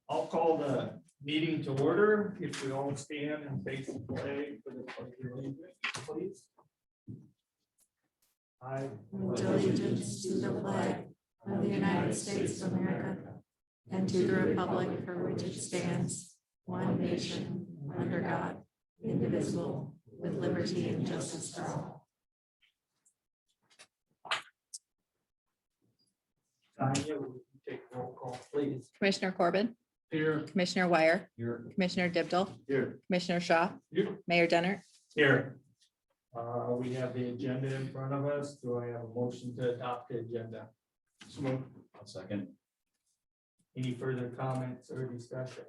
I'll call the meeting to order. If we all stand and face the flag for the pledge of allegiance, please. I Pledge allegiance to the flag of the United States of America and to the republic for which it stands, one nation, under God, indivisible, with liberty and justice for all. Tanya, will you take roll call, please? Commissioner Corbin, Here. Commissioner Wire, Here. Commissioner Dibdall, Here. Commissioner Shaw, Here. Mayor Denner. Here. We have the agenda in front of us. Do I have a motion to adopt the agenda? I'll second. Any further comments or discussion?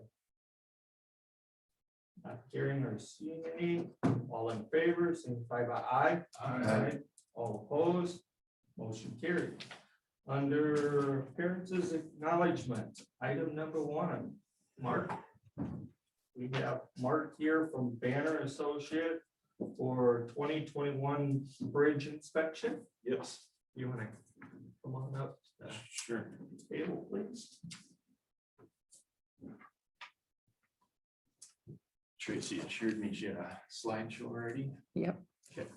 Not hearing or seeing any. All in favor, signify by aye. Aye. All opposed, motion carried. Under appearances acknowledgement, item number 1, Mark. We have Mark here from Banner Associate for 2021 bridge inspection. Yes. You want to come on up to Sure. the table, please? Tracy assured me she had a slideshow already. Yep. Okay.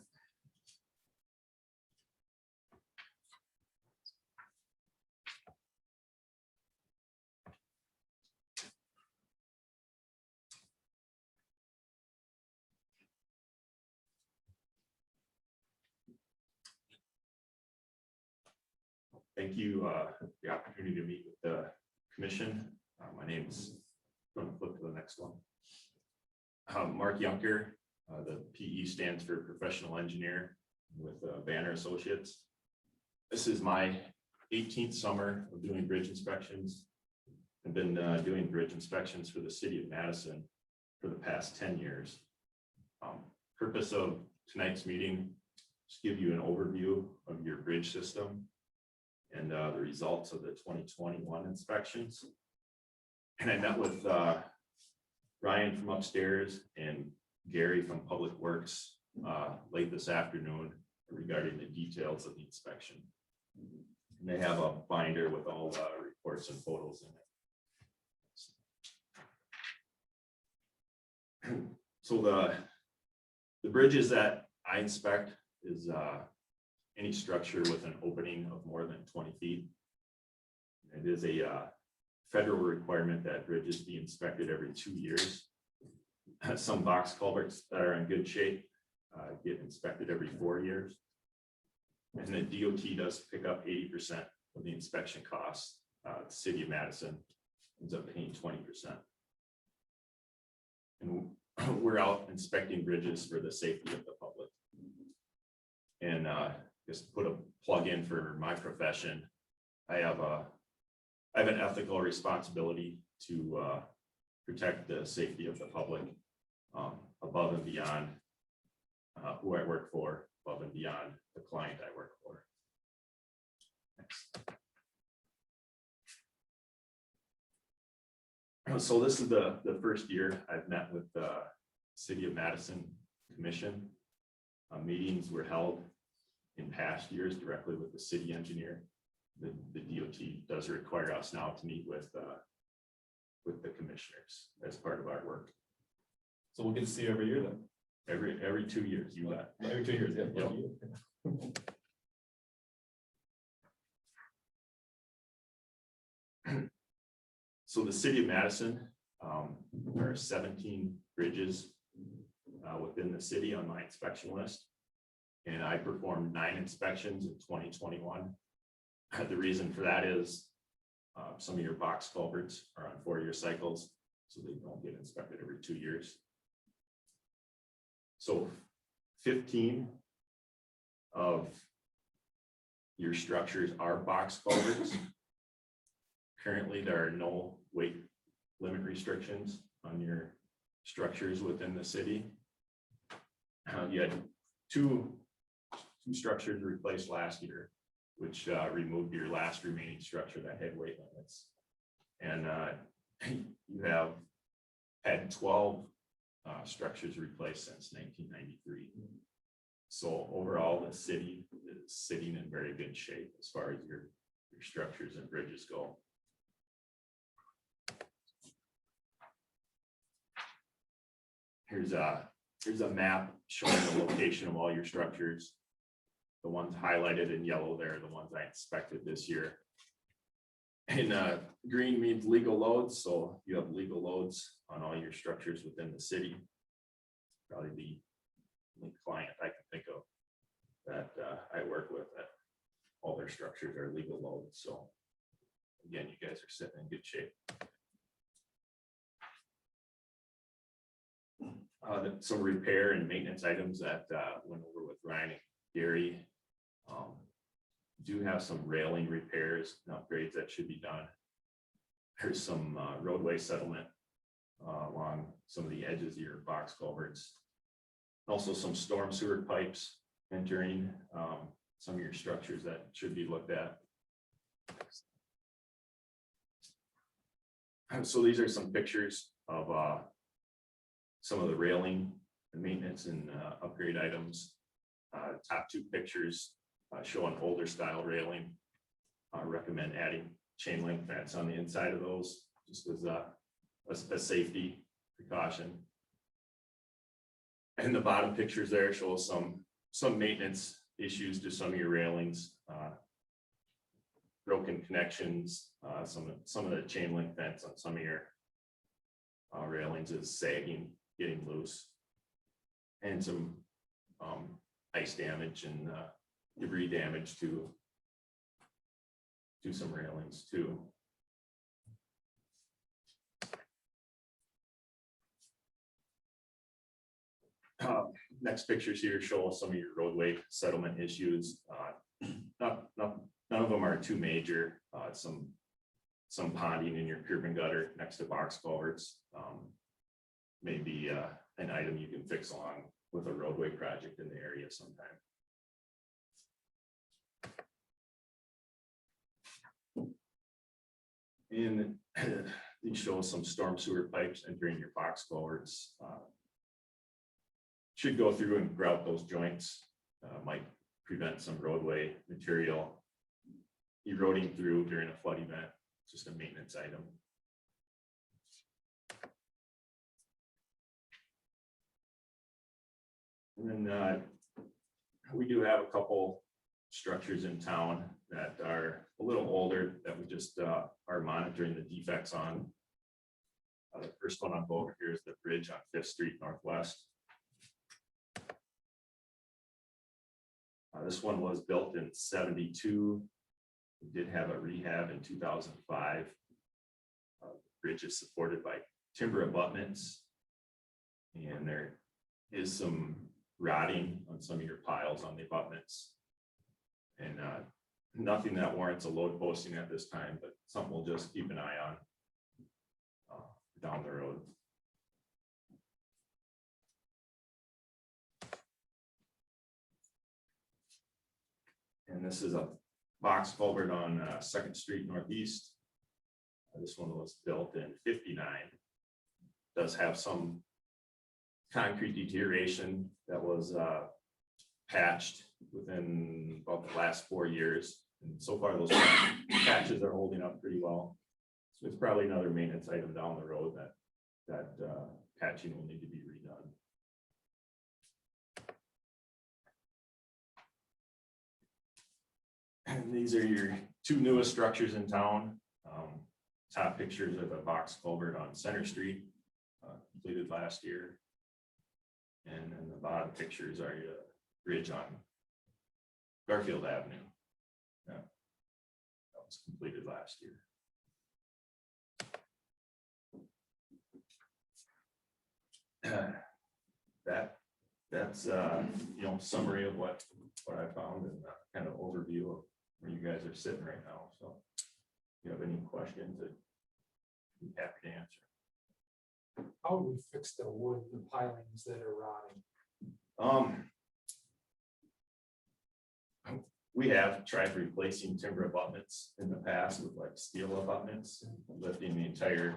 Thank you for the opportunity to meet with the commission. My name's going to flip to the next one. Mark Yunker, the PE stands for Professional Engineer with Banner Associates. This is my 18th summer of doing bridge inspections. I've been doing bridge inspections for the city of Madison for the past 10 years. Purpose of tonight's meeting is to give you an overview of your bridge system and the results of the 2021 inspections. And I met with Ryan from upstairs and Gary from Public Works late this afternoon regarding the details of the inspection. And they have a binder with all reports and photos in it. So the bridges that I inspect is any structure with an opening of more than 20 feet. It is a federal requirement that bridges be inspected every 2 years. Some box culverts that are in good shape get inspected every 4 years. And the DOT does pick up 80% of the inspection costs. The city of Madison ends up paying 20%. And we're out inspecting bridges for the safety of the public. And just put a plug in for my profession. I have an ethical responsibility to protect the safety of the public above and beyond who I work for, above and beyond the client I work for. Next. So this is the first year I've met with the City of Madison Commission. Meetings were held in past years directly with the city engineer. The DOT does require us now to meet with the commissioners as part of our work. So we'll get to see you every year then. Every 2 years, you bet. Every 2 years, yeah. Yep. So the city of Madison, there are 17 bridges within the city on my inspection list. And I performed 9 inspections in 2021. The reason for that is some of your box culverts are on 4-year cycles, so they don't get inspected every 2 years. So 15 of your structures are box culverts. Currently, there are no weight limit restrictions on your structures within the city. You had two structures replaced last year, which removed your last remaining structure that had weight limits. And you have had 12 structures replaced since 1993. So overall, the city is sitting in very good shape as far as your structures and bridges go. Here's a map showing the location of all your structures. The ones highlighted in yellow there are the ones I inspected this year. And green means legal loads, so you have legal loads on all your structures within the city. Probably the only client I can think of that I work with, that all their structures are legal loads, so again, you guys are sitting in good shape. Some repair and maintenance items that went over with Ryan and Gary. Do have some railing repairs and upgrades that should be done. There's some roadway settlement along some of the edges of your box culverts. Also some storm sewer pipes entering some of your structures that should be looked at. So these are some pictures of some of the railing and maintenance and upgrade items. Top two pictures show an older style railing. I recommend adding chain link fence on the inside of those, just as a safety precaution. And the bottom pictures there show some maintenance issues to some of your railings, broken connections, some of the chain link fence on some of your railings is sagging, getting loose, and some ice damage and debris damage to some railings too. Next pictures here show some of your roadway settlement issues. None of them are too major. Some ponding in your curb and gutter next to box culverts. Maybe an item you can fix along with a roadway project in the area sometime. And these show some storm sewer pipes entering your box culverts. Should go through and grout those joints. Might prevent some roadway material eroding through during a flood event. Just a maintenance item. And then we do have a couple structures in town that are a little older that we just are monitoring the defects on. The first one on both here is the bridge on 5th Street Northwest. This one was built in '72. We did have a rehab in 2005. The bridge is supported by timber abutments, and there is some rotting on some of your piles on the abutments, and nothing that warrants a load posting at this time, but something we'll just keep an eye on down the road. And this is a box culvert on 2nd Street Northeast. This one was built in '59. Does have some concrete deterioration that was patched within about the last 4 years. And so far those patches are holding up pretty well. So it's probably another maintenance item down the road that patching will need to be redone. And these are your two newest structures in town. Top pictures of the box culvert on Center Street, completed last year. And then the bottom pictures are your bridge on Garfield Avenue. Yeah, that was completed last year. That's summary of what I found and kind of overview of where you guys are sitting right now. So if you have any questions, I'd be happy to answer. How do we fix the wood, the pilings that are rotting? We have tried replacing timber abutments in the past with like steel abutments, lifting the entire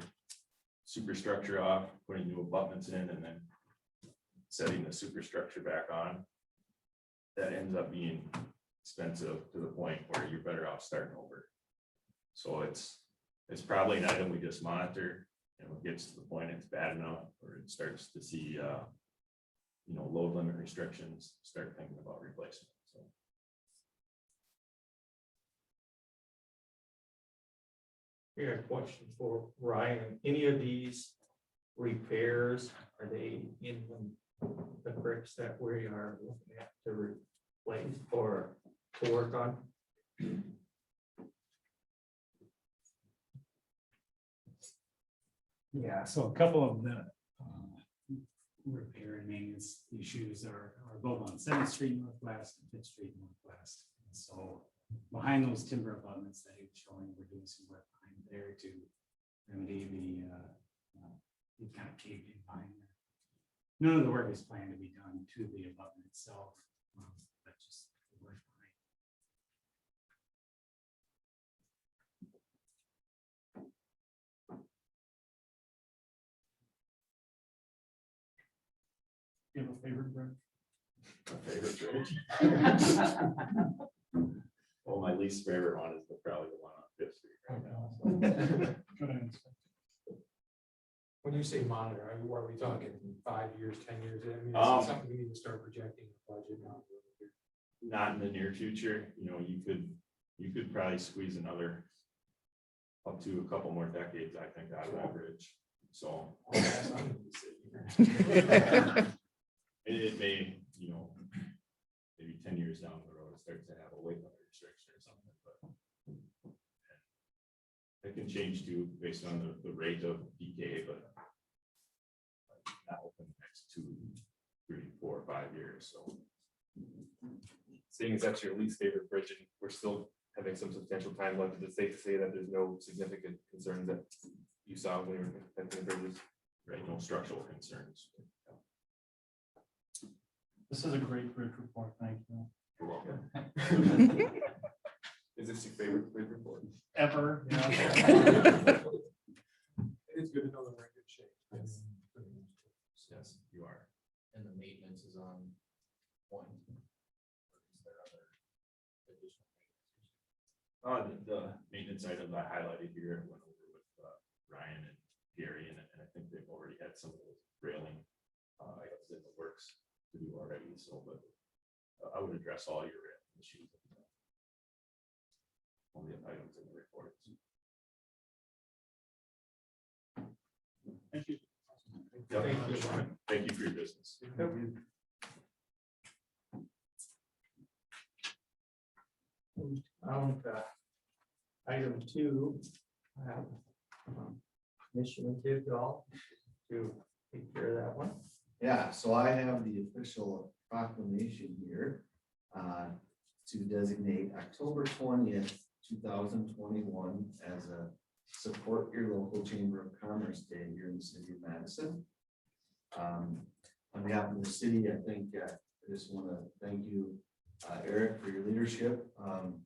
superstructure off, putting new abutments in, and then setting the superstructure back on. That ends up being expensive to the point where you're better off starting over. So it's probably an item we just monitor it gets to the point it's bad enough, or it starts to see, load limit restrictions, start thinking about replacement, so. Here, a question for Ryan. Any of these repairs, are they in the bricks that we are looking at to replace or to work on? Yeah, so a couple of the repair and maintenance issues are both on 7th Street Northwest and 5th Street Northwest. And so behind those timber abutments that he was showing, we're doing some work behind there to remedy the kind of caved in behind there. None of the work is planned to be done to the abutment itself, but just the work behind. You have a favorite brick? My favorite bridge. Well, my least favorite one is probably the one on Fifth Street right now. So. Good answer. When you say monitor, are we talking 5 years, 10 years? I mean, Um, is it something we need to start projecting the budget now? Not in the near future, you could probably squeeze another up to a couple more decades, I think, out of that bridge, so. It may, maybe 10 years down the road, it starts to have a weight limit restriction or something, but it can change too, based on the rate of decay, but not within the next 2, 3, 4, 5 years, so. Seeing as that's your least favorite bridge, and we're still having some substantial time left, is it safe to say that there's no significant concerns that you saw when you were fencing the bridges? Right, no structural concerns. This is a great bridge report, thank you. You're welcome. Is this your favorite bridge report? Ever. It's good to know that we're in good shape. Yes, you are. And the maintenance is on point. Is there other additional maintenance? The maintenance items I highlighted here, went over with Ryan and Gary, and I think they've already had some of those railing items in the works to do already, so, but I would address all your issues. All the items in the reports. Thank you. Thank you for your business. Item 2, I have mission give y'all to take care of that one. Yeah, so I have the official proclamation here to designate October 20th, 2021 as a Support Your Local Chamber of Commerce Day here in the city of Madison. On behalf of the city, I think I just want to thank you, Eric, for your leadership,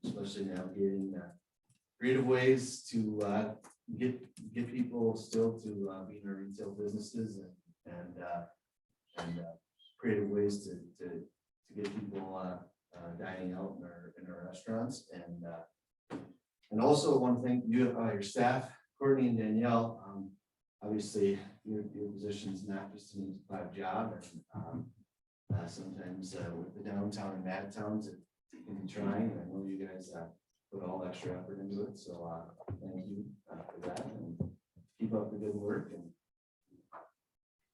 especially navigating creative ways to get people still to be in our retail businesses and creative ways to get people dining out in our restaurants, and also want to thank you, your staff, Courtney and Danielle. Obviously, your position is not just an 8-to-5 job, and sometimes with the downtown and mad towns, it can be trying. And I know you guys put all extra effort into it, so thank you for that, and keep up the good work. And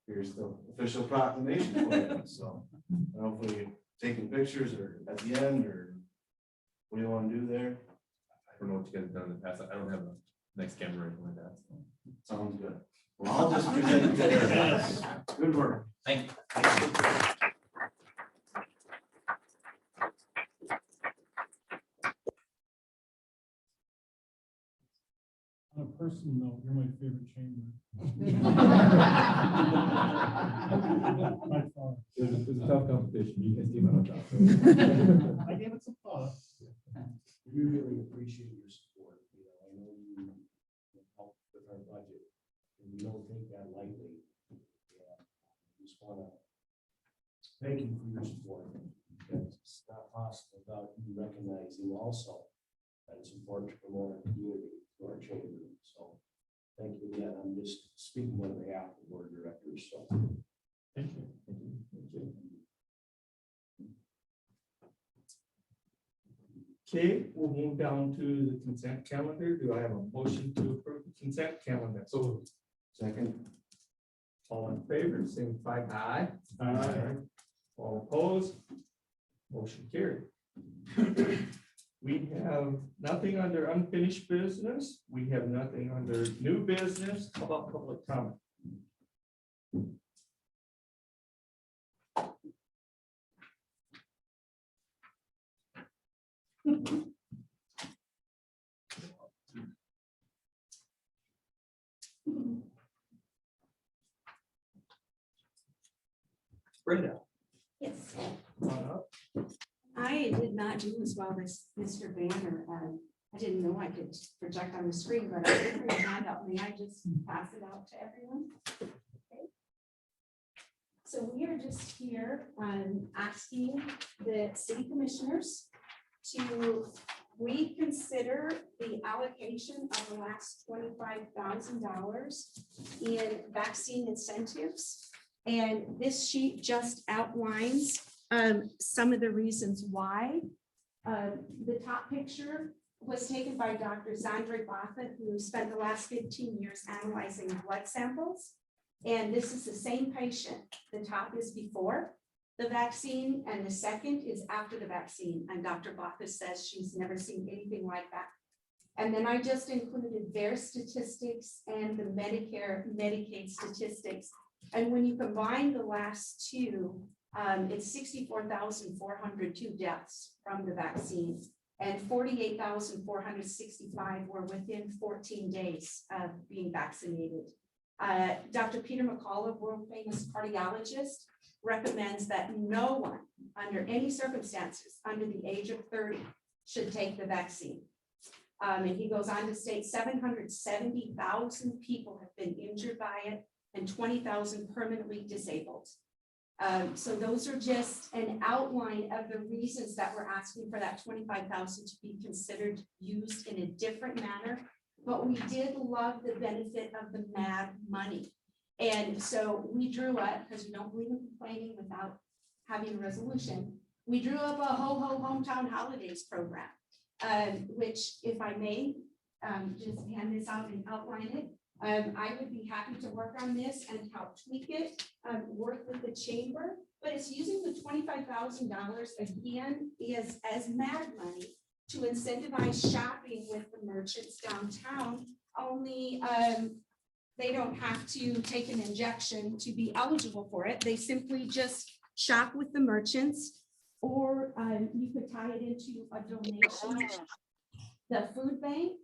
here's the official proclamation for you. So I don't know if we're taking pictures or at the end, or what do you want to do there? I don't know what you guys have done in the past. I don't have a nice camera or anything like that. So. Sounds good. Well, I'll just present it there. Good work. Thank you. On a personal note, you're my favorite chamber. By far. It was a tough competition. You guys came out on top. I gave it some thought. We really appreciate your support. I know you helped with our budget, and we don't take that lightly. Just want to thank you for your support, because it's not possible without you recognizing also that it's important to promote our community through our chamber. So thank you yet. I'm just speaking on behalf of the board of directors, so. Thank you. Okay, we'll move down to the consent calendar. Do I have a motion to approve the consent calendar? So Second. all in favor, signify by aye. Aye. All opposed? Motion carried. We have nothing under unfinished business. We have nothing under new business. How about public comment? Brenda, Yes, come on up. I did not do as well as Mr. Banner. I didn't know I could project on the screen, but I did bring a handout. May I just pass it out to everyone? Okay. So we are just here asking the city commissioners to reconsider the allocation of the last $25,000 in vaccine incentives. And this sheet just outlines some of the reasons why. The top picture was taken by Dr. Zandre Buffett, who spent the last 15 years analyzing blood samples. And this is the same patient. The top is before the vaccine and the second is after the vaccine. And Dr. Buffett says she's never seen anything like that. And then I just included their statistics and the Medicare, Medicaid statistics. And when you combine the last two, it's 64,402 deaths from the vaccine and 48,465 were within 14 days of being vaccinated. Dr. Peter McCullough, world famous cardiologist, recommends that no one under any circumstances under the age of 30 should take the vaccine. And he goes on to state 770,000 people have been injured by it and 20,000 permanently disabled. So those are just an outline of the reasons that we're asking for that 25,000 to be considered used in a different manner. But we did love the benefit of the MAD money. And so we drew up, because we don't believe in complaining without having a resolution, we drew up a ho-ho hometown holidays program, which if I may, just hand this out and outline it. I would be happy to work on this and help tweak it, work with the chamber, but it's using the $25,000 again is as MAD money to incentivize shopping with the merchants downtown. Only they don't have to take an injection to be eligible for it. They simply just shop with the merchants, or you could tie it into a donation, the food bank,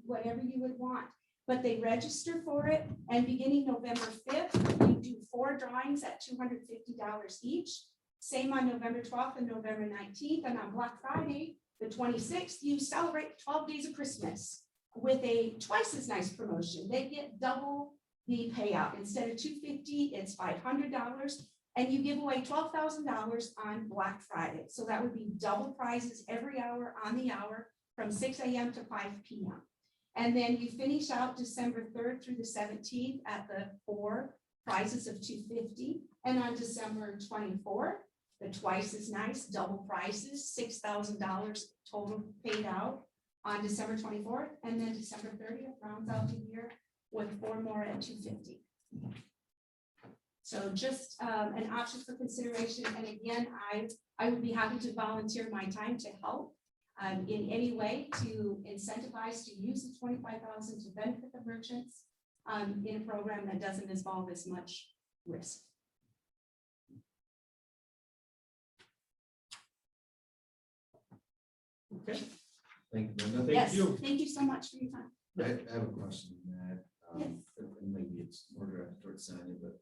whatever you would want. But they register for it, and beginning November 5th, you do 4 drawings at $250 each. Same on November 12th and November 19th, and on Black Friday, the 26th, you celebrate 12 days of Christmas with a twice as nice promotion. They get double the payout. Instead of $250, it's $500, and you give away $12,000 on Black Friday. So that would be double prizes every hour on the hour from 6 a.m. to 5 p.m. And then you finish out December 3rd through the 17th at the 4 prizes of $250. And on December 24th, the twice as nice, double prizes, $6,000 total paid out on December 24th. And then December 30th rounds out the year with 4 more at $250. So just an option for consideration. And again, I would be happy to volunteer my time to help in any way to incentivize to use the 25,000 to benefit the merchants in a program that doesn't involve as much risk. Okay. Thank you, Brenda. Yes, thank you so much for your time. I have a question on that. Yes. And maybe it's more directed towards Sonia, but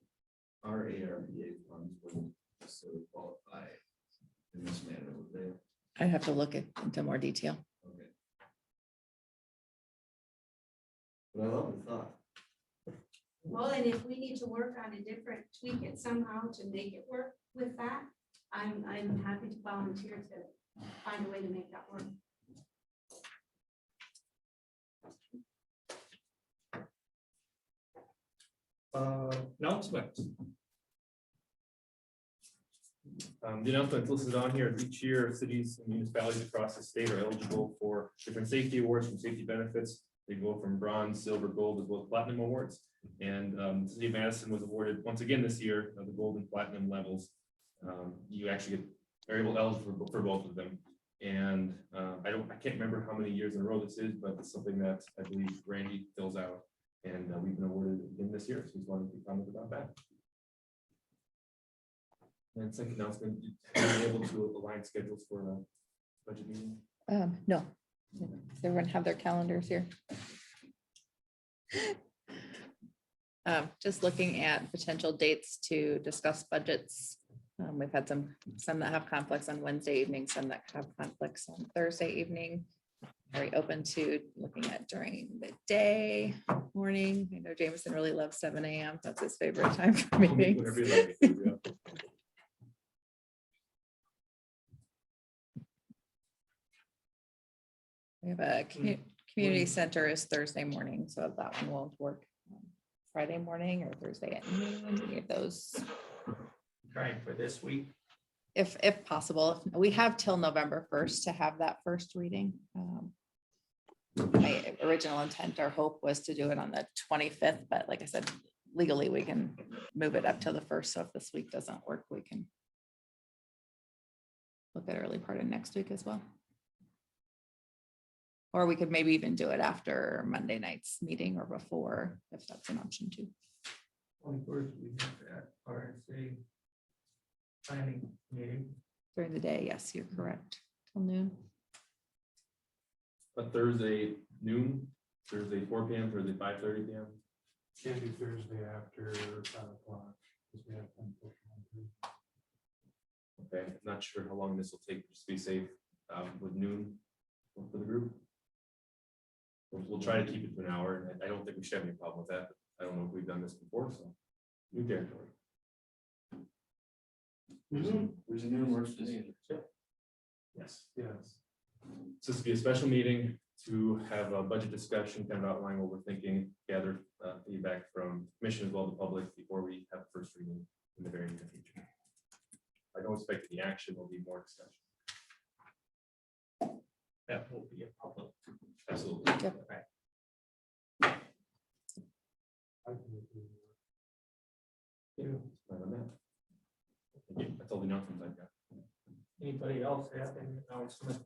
our ARPA funds wouldn't necessarily qualify in this manner, would they? I have to look into more detail. Okay. But I love the thought. Well, and if we need to work on a different tweak it somehow to make it work with that, I'm happy to volunteer to find a way to make that work. Announcement. The announcement listed on here, each year, cities and municipalities across the state are eligible for different safety awards from safety benefits. They go from bronze, silver, gold, as well as platinum awards. And the city of Madison was awarded once again this year, the gold and platinum levels. You actually get variable eligible for both of them. And I can't remember how many years in a row this is, but it's something that I believe Randy fills out. And we've been awarded again this year, so he's wanted to comment about that. And second announcement, are you able to align schedules for a budget meeting? No. Does everyone have their calendars here? Just looking at potential dates to discuss budgets. We've had some that have conflicts on Wednesday evening, some that have conflicts on Thursday evening. Are we open to looking at during the day, morning? I know Jameson really loves 7 a.m. That's his favorite time for meetings. Whenever you like. Yeah. We have a community center is Thursday morning, so that one won't work. Friday morning or Thursday at noon, any of those, Trying for this week. if possible. We have till November 1st to have that first reading. My original intent or hope was to do it on the 25th, but like I said, legally we can move it up to the 1st. So if this week doesn't work, we can look at early part of next week as well. Or we could maybe even do it after Monday night's meeting or before, if that's an option too. 21st, we have that RSA planning meeting. During the day, yes, you're correct. Till noon. A Thursday noon, Thursday 4 p.m., Thursday 5:30 p.m. Can't do Thursday after 5 o'clock. Because we have conflict on Thursday. Okay, I'm not sure how long this will take, just to be safe, with noon for the group. We'll try to keep it to an hour, and I don't think we should have any problem with that. I don't know if we've done this before, so new territory. There's a new works for me. Yes. Yes. So this will be a special meeting to have a budget discussion, kind of outline what we're thinking, gather feedback from commission as well as the public before we have the first reading in the very near future. I don't expect any action, will be more discussion. That will be a public. Absolutely. Yep. Okay. I can do Yeah. Right on that. Thank you. That's all the announcements I've got. Anybody else have any announcement?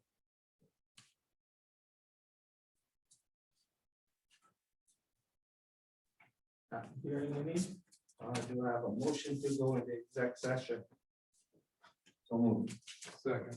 Not hearing any. Do I have a motion to go into exec session? So moved. Second.